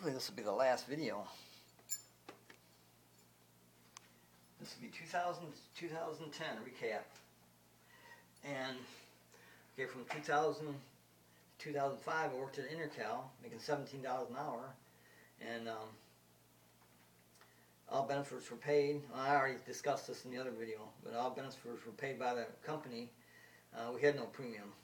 Hopefully this will be the last video. This will be 2010 recap. And okay, from 2000 to 2005 I worked at Intercal, making $17 an hour, and all benefits were paid. Well, I already discussed this in the other video, but all benefits were paid by the company. We had no premium,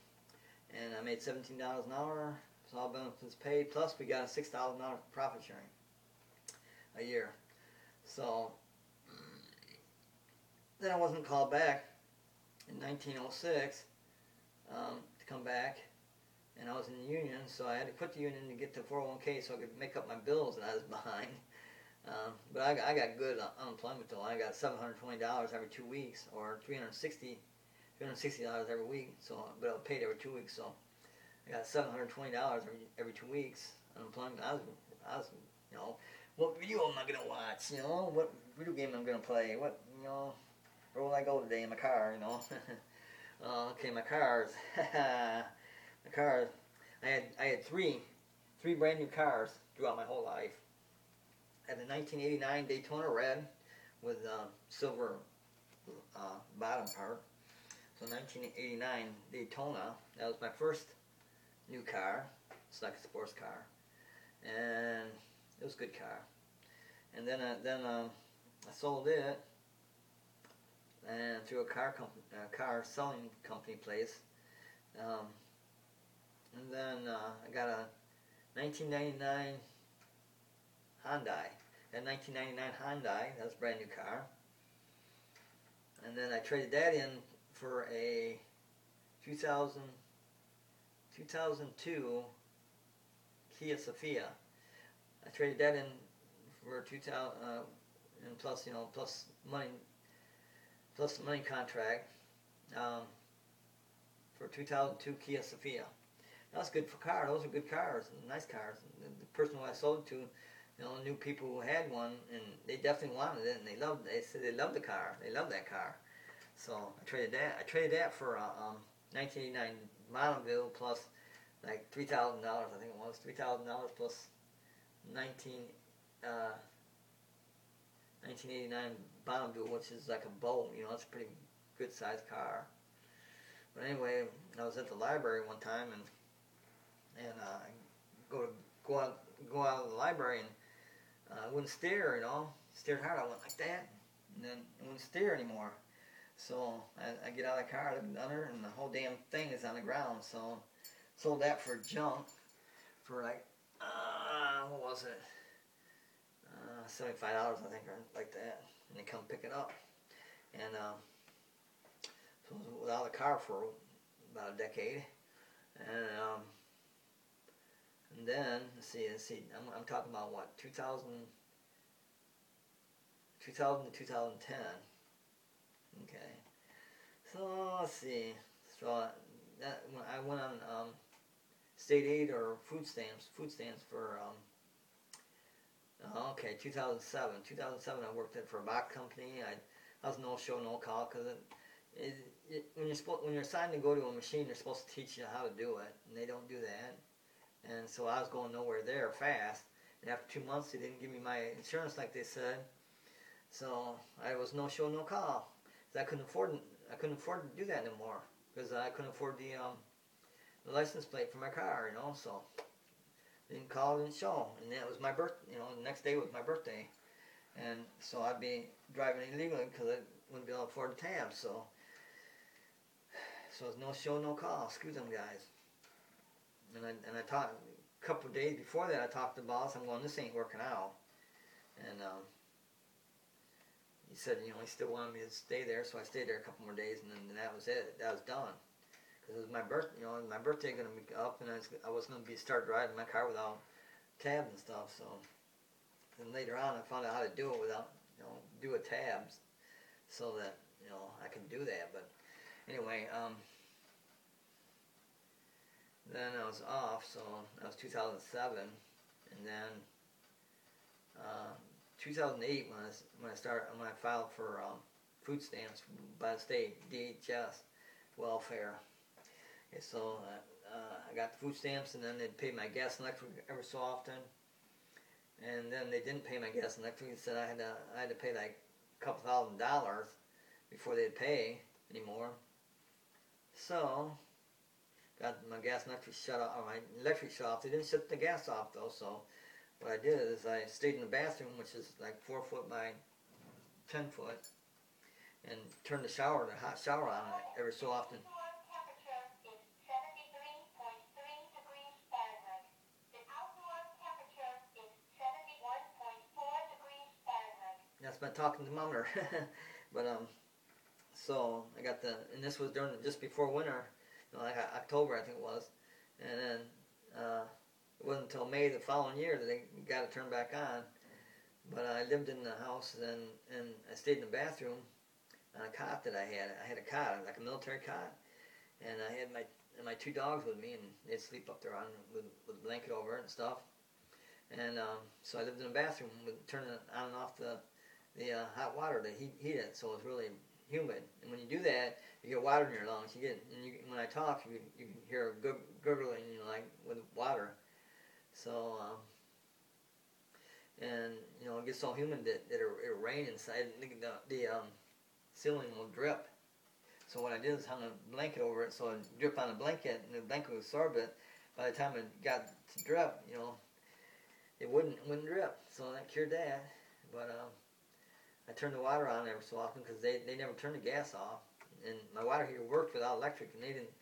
and I made $17 an hour. So all benefits paid, plus we got a $6,000 profit sharing a year. So then I wasn't called back in 1906 to come back, and I was in the union, so I had to quit the union to get the 401k so I could make up my bills that I was behind. But I got good unemployment though. I got $720 every 2 weeks, or $360 every week. So, but I was paid every 2 weeks. So I got $720 every 2 weeks unemployment. I was, you know, what video am I gonna watch? You know, what video game I'm gonna play? What, you know, where will I go today in my car? You know. Okay, my cars. My cars. I had three brand new cars throughout my whole life. I had a 1989 Daytona Red with silver bottom part. So 1989 Daytona. That was my first new car. It's like a sports car, and it was a good car. And then I sold it, and through a car selling company place. And then I got a 1999 Hyundai. That 1999 Hyundai, that was a brand new car. And then I traded that in for a 2002 Kia Sophia. I traded that in for 2000, and plus, you know, plus money contract for 2002 Kia Sophia. That was good for cars. Those are good cars, nice cars. The person who I sold to, you know, knew people who had one, and they definitely wanted it, and they said they loved the car. They loved that car. So I traded that for a 1989 Bonneville plus like $3,000, I think it was $3,000 plus 1989 Bonneville, which is like a boat. You know, it's a pretty good sized car. But anyway, I was at the library one time, and go out of the library, and I wouldn't steer, you know. Steered hard, I went like that, and then it wouldn't steer anymore. So I get out of the car, I look under, and the whole damn thing is on the ground. So sold that for junk, for like, what was it? $75, I think, or like that. And they come pick it up. And so I was without a car for about a decade. And then, let's see, I'm talking about what, 2000 to 2010. Okay. So, let's see. So, when I went on state aid or food stamps for, okay, 2007. 2007 I worked for a box company. I was no show, no call, because when you're assigned to go to a machine, they're supposed to teach you how to do it, and they don't do that. And so I was going nowhere there fast. And after 2 months, they didn't give me my insurance like they said. So I was no show, no call. I couldn't afford to do that anymore, because I couldn't afford the license plate for my car, you know. So didn't call, didn't show, and that was my birthday. You know, the next day was my birthday, and so I'd be driving illegally because I wouldn't be able to afford the tab. So it was no show, no call. Screw them guys. And I talked a couple of days before that. I talked to the boss. I'm going, this ain't working out, and he said, you know, he still wanted me to stay there, so I stayed there a couple more days, and then that was it. That was done, because it was my birthday. You know, my birthday going to be up, and I was going to start driving my car without tabs and stuff. So then later on, I found out how to do it without, you know, do a tabs, so that, you know, I can do that. But anyway, then I was off, so that was 2007, and then 2008 when I filed for food stamps by the state, DHS welfare. Okay, so I got the food stamps, and then they'd pay my gas and electric every so often, and then they didn't pay my gas and electric. They said I had to pay like a couple $1,000 before they'd pay anymore. So got my gas and electric shut off, or my electric shut off. They didn't shut the gas off though. So what I did is I stayed in the bathroom, which is like 4 foot by 10 foot, and turned the hot shower on every so often. That's been talking to Mummer. But so I got and this was during just before winter, like October I think it was, and then it wasn't until May the following year that they got it turned back on. But I lived in the house and I stayed in the bathroom on a cot that I had. I had a cot, like a military cot, and I had my 2 dogs with me, and they'd sleep up there with a blanket over it and stuff. And so I lived in the bathroom with turning on and off the hot water to heat it, so it was really humid. And when you do that, you get water in your lungs. When I talk, you can hear a gurgling, like with water. So and it gets so humid that it'll rain inside. The ceiling will drip. So what I did is hung a blanket over it, so it'd drip on the blanket, and the blanket would absorb it. By the time it got to drip, it wouldn't drip. So that cured that. But I turned the water on every so often because they never turned the gas off, and my water heater worked without electric, and they didn't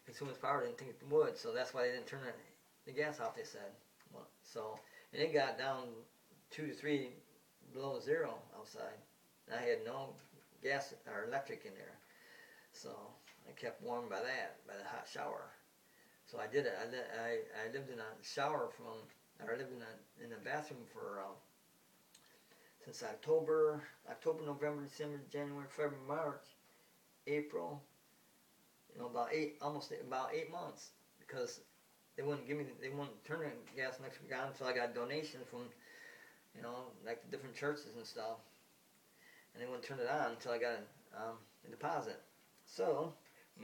consume as power. They didn't think it would, so that's why they didn't turn the gas off. They said, and it got down 2 to 3 below zero outside. And I had no gas or electric in there, so I kept warm by the hot shower. So I did it. I lived in a shower I lived in a bathroom for since October, November, December, January, February, March, April. About 8 months, because they wouldn't turn the gas and electric on until I got donations from, like the different churches and stuff, and they wouldn't turn it on until I got a deposit. So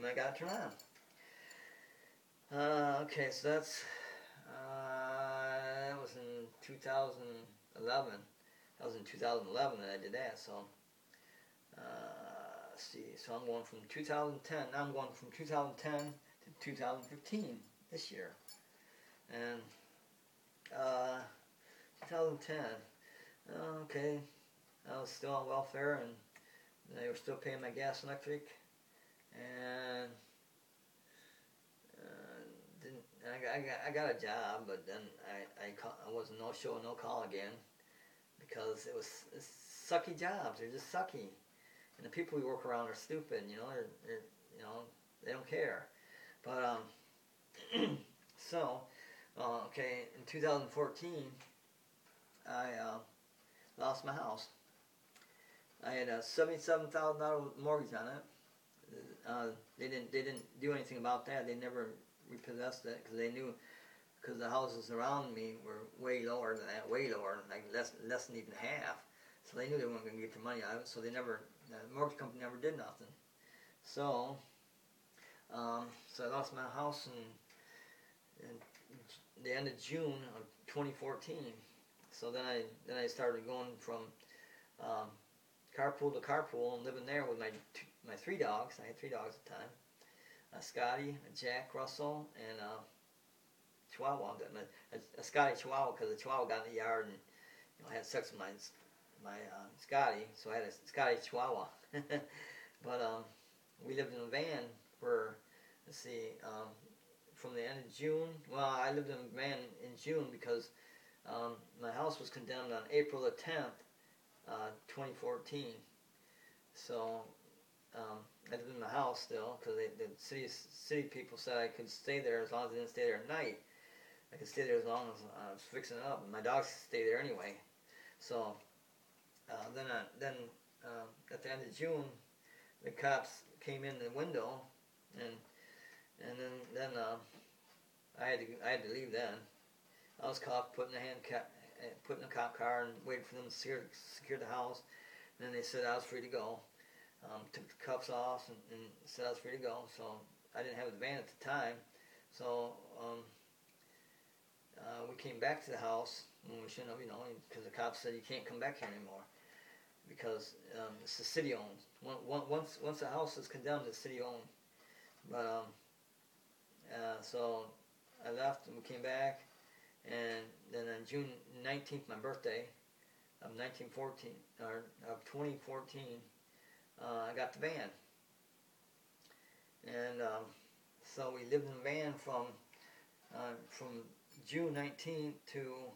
I got it turned on. Okay, so that was in 2011. That was in 2011 that I did that. So let's see. So I'm going from 2010. Now I'm going from 2010 to 2015 this year, and 2010. Okay, I was still on welfare, and they were still paying my gas and electric, and I got a job, but then I was no show, no call again, because it's sucky jobs. They're just sucky, and the people we work around are stupid. They don't care. But so okay, in 2014, I lost my house. I had a $77,000 mortgage on it. They didn't do anything about that. They never repossessed it because they knew, because the houses around me were way lower than that, like less than even half. So they knew they weren't going to get their money out of it. So the mortgage company never did nothing. So I lost my house in the end of June of 2014. So then I started going from carpool to carpool and living there with my 3 dogs. I had 3 dogs at the time. Scotty, Jack Russell, and Chihuahua. A Scotty Chihuahua, because the Chihuahua got in the yard and had sex with my Scotty, so I had a Scotty Chihuahua. But we lived in a van for, from the end of June. Well, I lived in a van in June because my house was condemned on April the 10th, 2014. So I lived in the house still, because the city people said I could stay there as long as I didn't stay there at night. I could stay there as long as I was fixing it up, and my dogs stay there anyway. So then at the end of June, the cops came in the window, and then I had to leave. Then I was caught, put in a cop car and waited for them to secure the house. And then they said I was free to go. Took the cuffs off and said I was free to go. So I didn't have a van at the time. So we came back to the house when we shouldn't have, because the cops said you can't come back here anymore because it's the city owned. Once a house is condemned, it's city owned. But so I left and we came back, and then on June 19th, my birthday of 2014, I got the van, and so we lived in the van from June 19th to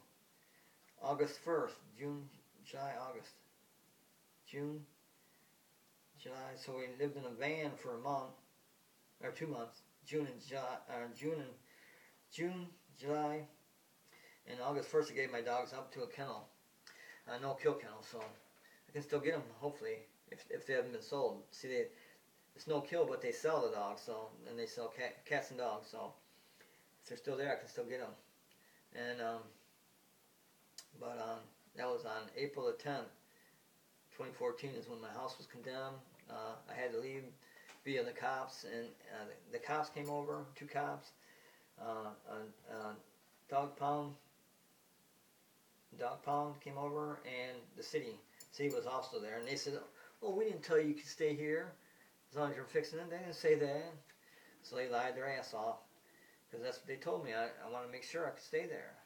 August 1st. June, July. So we lived in a van for a month or 2 months. June, July, and August 1st I gave my dogs up to a kennel, a no-kill kennel, so I can still get them, hopefully, if they haven't been sold. See, it's no-kill, but they sell the dogs, so, and they sell cats and dogs, so if they're still there, I can still get them. And, that was on April the 10th, 2014 is when my house was condemned. I had to leave via the cops, and the cops came over, 2 cops, dog pound came over, and the city was also there, and they said, "Oh, we didn't tell you could stay here as long as you're fixing it." They didn't say that, so they lied their ass off, because that's what they told me. I want to make sure I could stay there,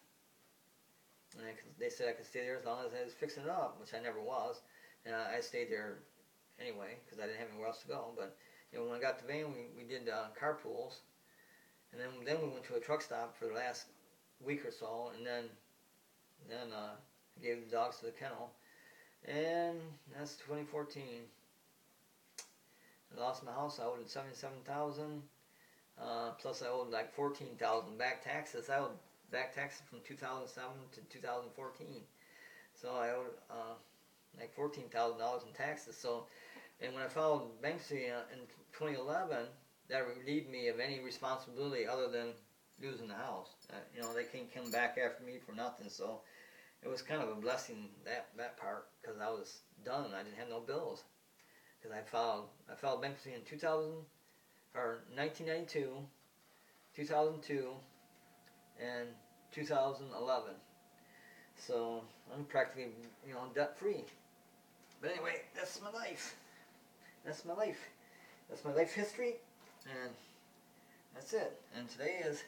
and they said I could stay there as long as I was fixing it up, which I never was, and I stayed there anyway because I didn't have anywhere else to go. But when I got the van, we did carpools, and then we went to a truck stop for the last week or so, and then I gave the dogs to the kennel, and that's 2014. I lost my house. I owed $77,000, plus I owed like $14,000 back taxes. I owed back taxes from 2007 to 2014, so I owed like $14,000 in taxes. So, and when I filed bankruptcy in 2011, that relieved me of any responsibility other than losing the house. They can't come back after me for nothing, so it was kind of a blessing, that part, because I was done. I didn't have no bills, because I filed bankruptcy in 1992, 2002, and 2011. So I'm practically debt free. But anyway, that's my life. That's my life. That's my life history, and that's it. And today is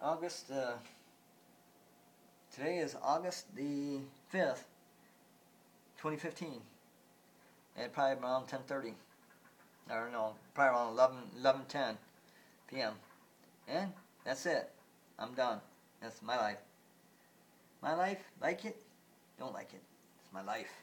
August. Today is August the 5th, 2015, at probably around 10:30. Or no, probably around 11:10 p.m. And that's it. I'm done. That's my life. My life, like it, don't like it. It's my life.